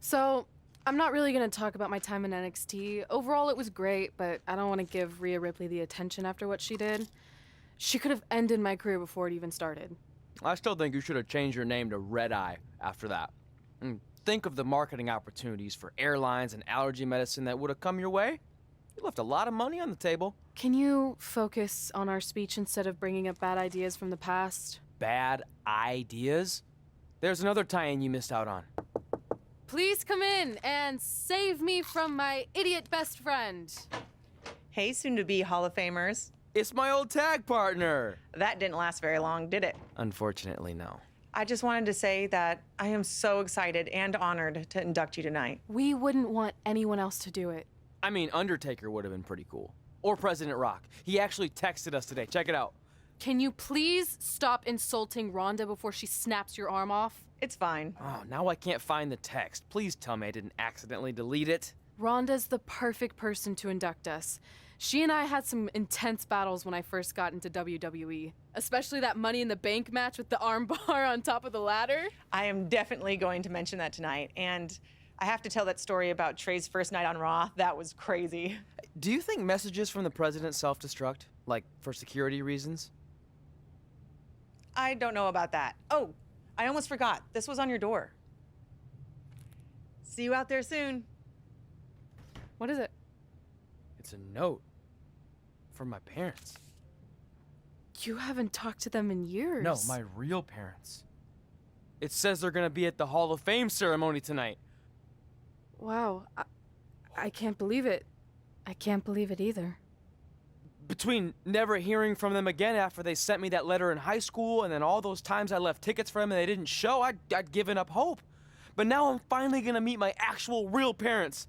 So, I'm not really going to talk about my time in NXT. Overall, it was great, but I don't want to give Rhea Ripley the attention after what she did. She could have ended my career before it even started. I still think you should have changed your name to Red Eye after that. And think of the marketing opportunities for airlines and allergy medicine that would have come your way. You left a lot of money on the table. Can you focus on our speech instead of bringing up bad ideas from the past? Bad ideas? There's another tie-in you missed out on. Please come in and save me from my idiot best friend. Hey, soon-to-be Hall of Famers. It's my old tag partner. That didn't last very long, did it? Unfortunately, no. I just wanted to say that I am so excited and honored to induct you tonight. We wouldn't want anyone else to do it. I mean, Undertaker would have been pretty cool. Or President Rock. He actually texted us today. Check it out. Can you please stop insulting Rhonda before she snaps your arm off? It's fine. Oh, now I can't find the text. Please tell me I didn't accidentally delete it. Rhonda's the perfect person to induct us. She and I had some intense battles when I first got into WWE, especially that Money in the Bank match with the arm bar on top of the ladder. I am definitely going to mention that tonight, and I have to tell that story about Trey's first night on Raw. That was crazy. Do you think messages from the president self-destruct? Like, for security reasons? I don't know about that. Oh, I almost forgot. This was on your door. See you out there soon. What is it? It's a note. From my parents. You haven't talked to them in years. No, my real parents. It says they're gonna be at the Hall of Fame ceremony tonight. Wow, I can't believe it. I can't believe it either. Between never hearing from them again after they sent me that letter in high school and then all those times I left tickets for them and they didn't show, I'd given up hope. But now I'm finally gonna meet my actual real parents.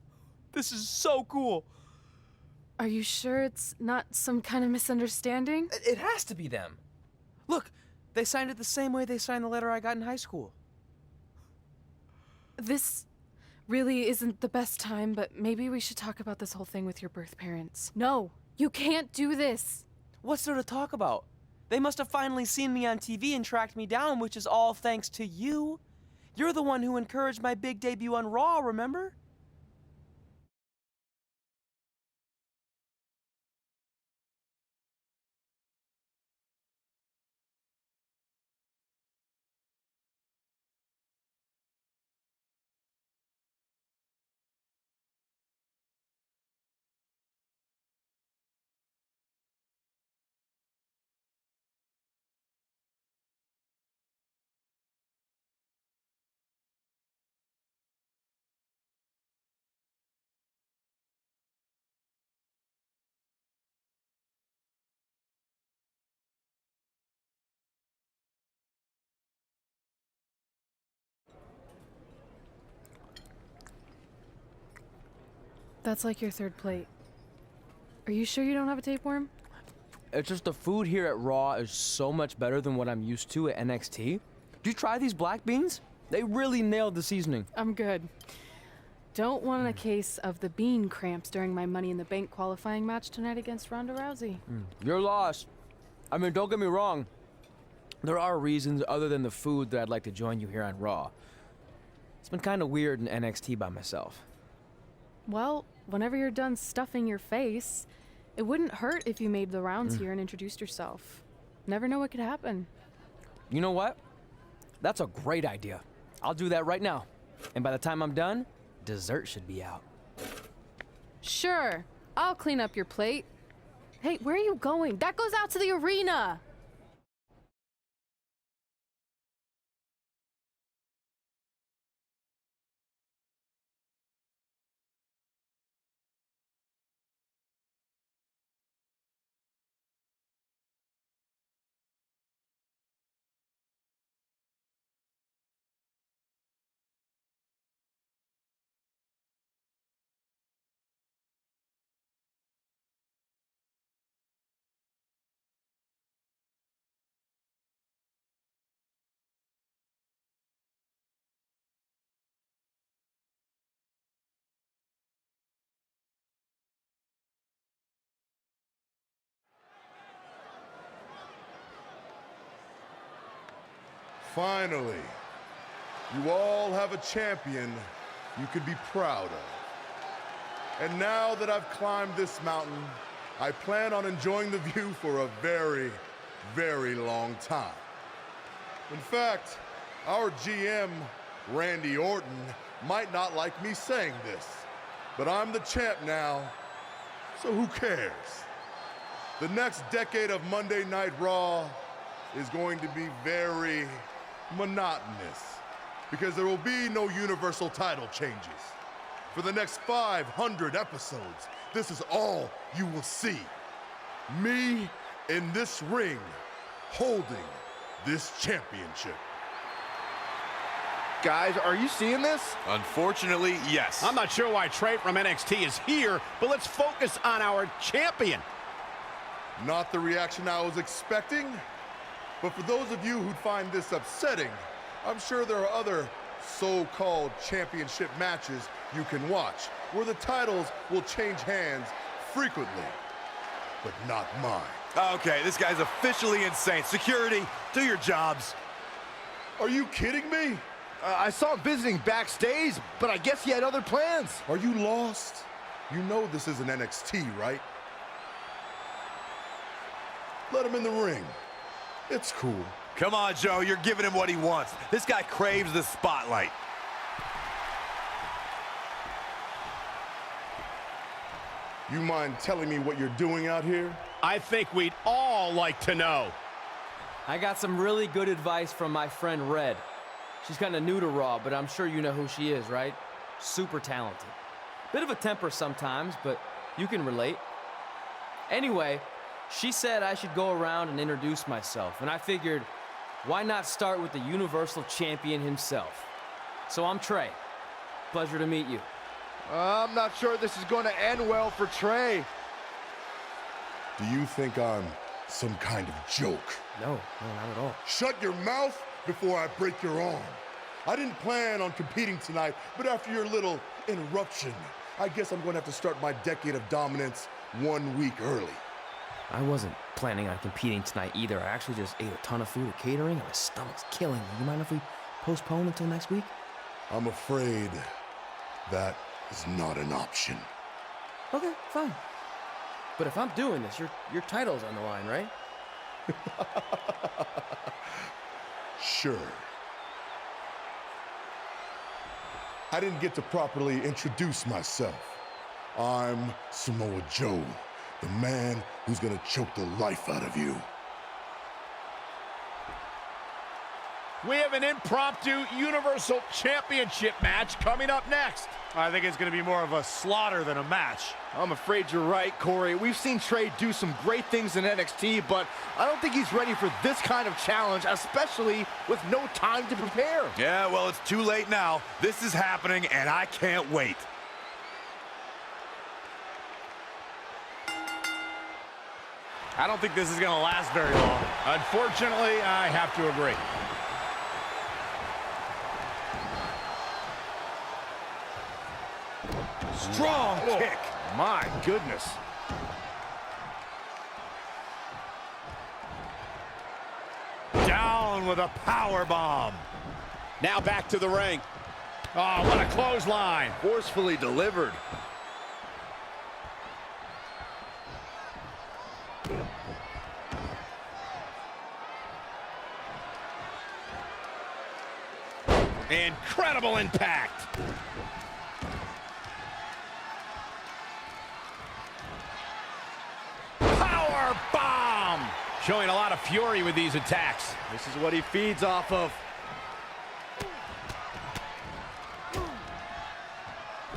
This is so cool. Are you sure it's not some kind of misunderstanding? It has to be them. Look, they signed it the same way they signed the letter I got in high school. This really isn't the best time, but maybe we should talk about this whole thing with your birth parents. No, you can't do this. What's there to talk about? They must have finally seen me on TV and tracked me down, which is all thanks to you. You're the one who encouraged my big debut on Raw, remember? That's like your third plate. Are you sure you don't have a tapeworm? It's just the food here at Raw is so much better than what I'm used to at NXT. Did you try these black beans? They really nailed the seasoning. I'm good. Don't want a case of the bean cramps during my Money in the Bank qualifying match tonight against Ronda Rousey. Your loss. I mean, don't get me wrong. There are reasons other than the food that I'd like to join you here on Raw. It's been kind of weird in NXT by myself. Well, whenever you're done stuffing your face, it wouldn't hurt if you made the rounds here and introduced yourself. Never know what could happen. You know what? That's a great idea. I'll do that right now. And by the time I'm done, dessert should be out. Sure, I'll clean up your plate. Hey, where are you going? That goes out to the arena. Finally, you all have a champion you could be proud of. And now that I've climbed this mountain, I plan on enjoying the view for a very, very long time. In fact, our GM, Randy Orton, might not like me saying this, but I'm the champ now, so who cares? The next decade of Monday Night Raw is going to be very monotonous because there will be no universal title changes. For the next 500 episodes, this is all you will see. Me in this ring holding this championship. Guys, are you seeing this? Unfortunately, yes. I'm not sure why Trey from NXT is here, but let's focus on our champion. Not the reaction I was expecting, but for those of you who'd find this upsetting, I'm sure there are other so-called championship matches you can watch where the titles will change hands frequently, but not mine. Okay, this guy's officially insane. Security, do your jobs. Are you kidding me? I saw him visiting backstage, but I guess he had other plans. Are you lost? You know this isn't NXT, right? Let him in the ring. It's cool. Come on, Joe, you're giving him what he wants. This guy craves the spotlight. You mind telling me what you're doing out here? I think we'd all like to know. I got some really good advice from my friend Red. She's kind of new to Raw, but I'm sure you know who she is, right? Super talented. Bit of a temper sometimes, but you can relate. Anyway, she said I should go around and introduce myself, and I figured, why not start with the Universal Champion himself? So I'm Trey. Pleasure to meet you. I'm not sure this is going to end well for Trey. Do you think I'm some kind of joke? No, not at all. Shut your mouth before I break your arm. I didn't plan on competing tonight, but after your little interruption, I guess I'm going to have to start my decade of dominance 1 week early. I wasn't planning on competing tonight either. I actually just ate a ton of food at catering, and my stomach's killing me. You mind if we postpone until next week? I'm afraid that is not an option. Okay, fine. But if I'm doing this, your title's on the line, right? Sure. I didn't get to properly introduce myself. I'm Samoa Joe, the man who's gonna choke the life out of you. We have an impromptu Universal Championship match coming up next. I think it's going to be more of a slaughter than a match. I'm afraid you're right, Corey. We've seen Trey do some great things in NXT, but I don't think he's ready for this kind of challenge, especially with no time to prepare. Yeah, well, it's too late now. This is happening, and I can't wait. I don't think this is going to last very long. Unfortunately, I have to agree. Strong kick. My goodness. Down with a power bomb. Now back to the ring. Oh, what a clothesline. Forcefully delivered. Incredible impact. Power bomb. Showing a lot of fury with these attacks. This is what he feeds off of.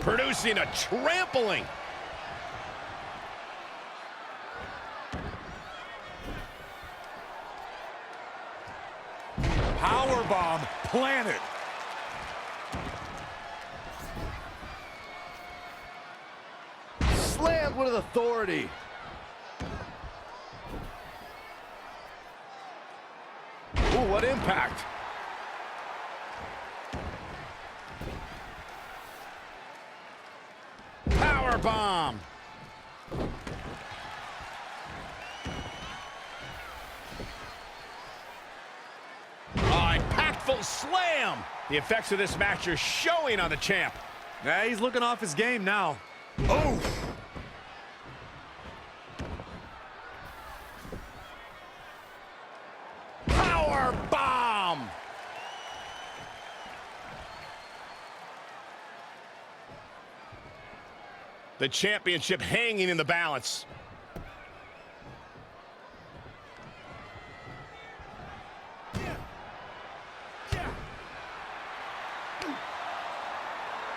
Producing a trampling. Powerbomb planted. Slammed with authority. Ooh, what impact. Power bomb. Impactful slam. The effects of this match are showing on the champ. Yeah, he's looking off his game now. Oh. Power bomb. The championship hanging in the balance.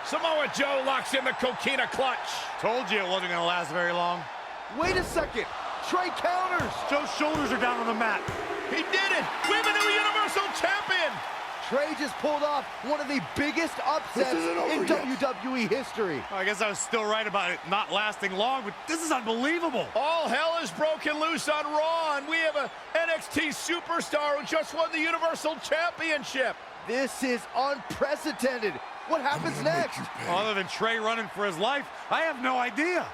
Samoa Joe locks in the coquina clutch. Told you it wasn't going to last very long. Wait a second. Trey counters. Joe's shoulders are down on the mat. He did it. We have a new Universal Champion. Trey just pulled off one of the biggest upsets in WWE history. I guess I was still right about it not lasting long, but this is unbelievable. All hell is broken loose on Raw, and we have a NXT superstar who just won the Universal Championship. This is unprecedented. What happens next? Other than Trey running for his life, I have no idea.